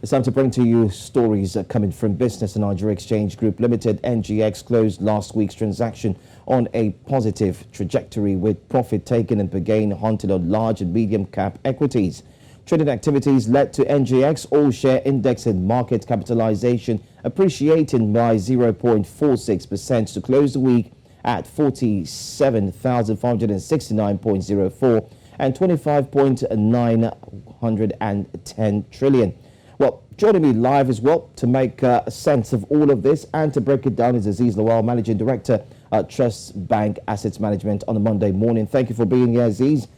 It's time to bring to you stories coming from business. Nigeria Exchange Group Limited, NGX, closed last week's transaction on a positive trajectory with profit taken and gain hunted on large and medium cap equities. Trading activities led to NGX all-share index and market capitalization appreciating by 0.46% to close the week at 47,569.04 and 25.910 trillion. Well, joining me live as well to make sense of all of this and to break it down is Azeez Lawal, Managing Director at Trust Bank Assets Management on a Monday morning. Thank you for being here, Azeez.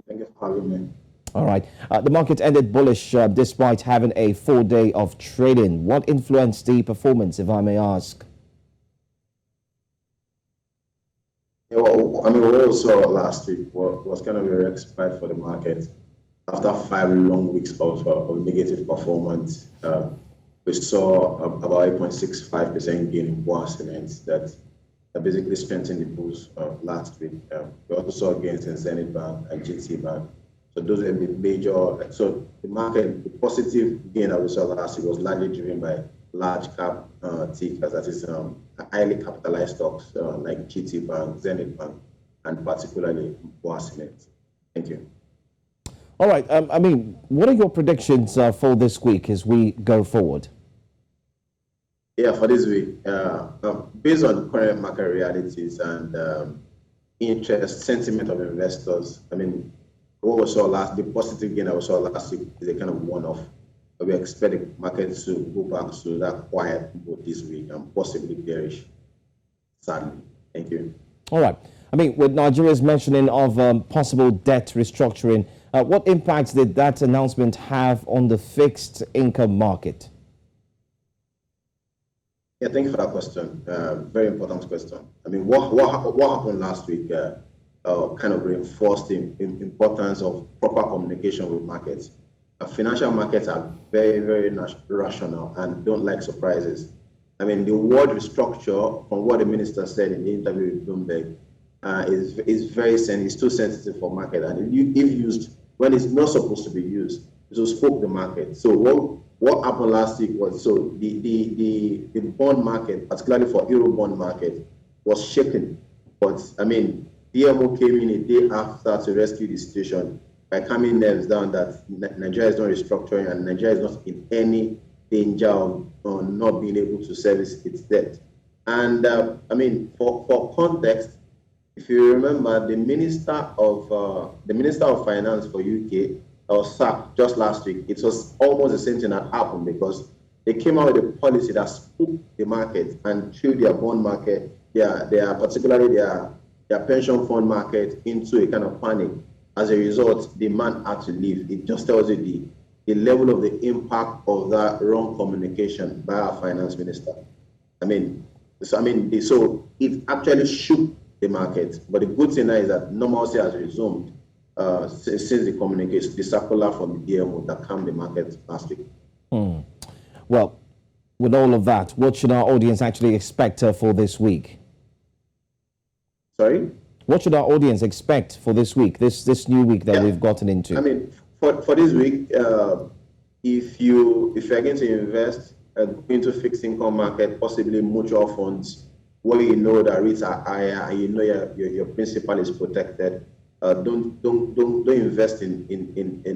Thank you for having me. All right. The market ended bullish despite having a full day of trading. What influenced the performance, if I may ask? Yeah, well, what we saw last week was kind of a very expert for the market. After 5 long weeks of negative performance, we saw about 8.65% gain in Boa Cement that basically strengthened the bulls last week. We also saw gains in Zenith Bank and GT Bank. So those are the major. So the market, the positive gain that we saw last week was largely driven by large cap tickers, that is highly capitalized stocks like GT Bank, Zenith Bank, and particularly Boa Cement. Thank you. All right. What are your predictions for this week as we go forward? Yeah, for this week, based on current market realities and interest, sentiment of investors, what we saw the positive gain that we saw last week is a kind of one-off. We expect the market to go back to that quiet mode this week and possibly bearish, sadly. Thank you. All right. With Nigeria's mentioning of possible debt restructuring, what impact did that announcement have on the fixed income market? Yeah, thank you for that question. Very important question. What happened last week kind of reinforced the importance of proper communication with markets. Financial markets are very, very rational and don't like surprises. The word restructure, from what the minister said in the interview with Bloomberg, is too sensitive for market, and if used when it's not supposed to be used, it will spook the market. So what happened last week was the bond market, particularly for Euro bond market, was shaken. But DMO came in a day after to rescue the situation by calming nerves down that Nigeria is not restructuring and Nigeria is not in any danger of not being able to service its debt. And for context, if you remember, the Minister of Finance for UK was sacked just last week. It was almost the same thing that happened because they came out with a policy that spooked the market and threw their bond market, particularly their pension fund market, into a kind of panic. As a result, the man had to leave. It just tells you the level of the impact of that wrong communication by our finance minister. So it actually shook the market. But the good thing now is that normalcy has resumed since the communication, the circular from the DMO that calmed the market last week. Well, with all of that, what should our audience actually expect for this week? Sorry? What should our audience expect for this week, this new week that we've gotten into? For this week, if you're going to invest into fixed income market, possibly mutual funds, where you know that rates are higher and you know your principal is protected, don't invest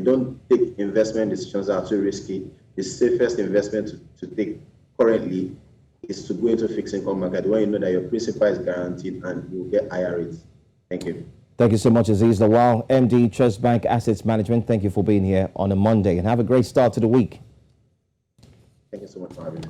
don't take investment decisions that are too risky. The safest investment to take currently is to go into fixed income market where you know that your principal is guaranteed and you'll get higher rates. Thank you. Thank you so much, Azeez Lawal, MD, Trust Bank Assets Management. Thank you for being here on a Monday and have a great start to the week. Thank you so much for having me.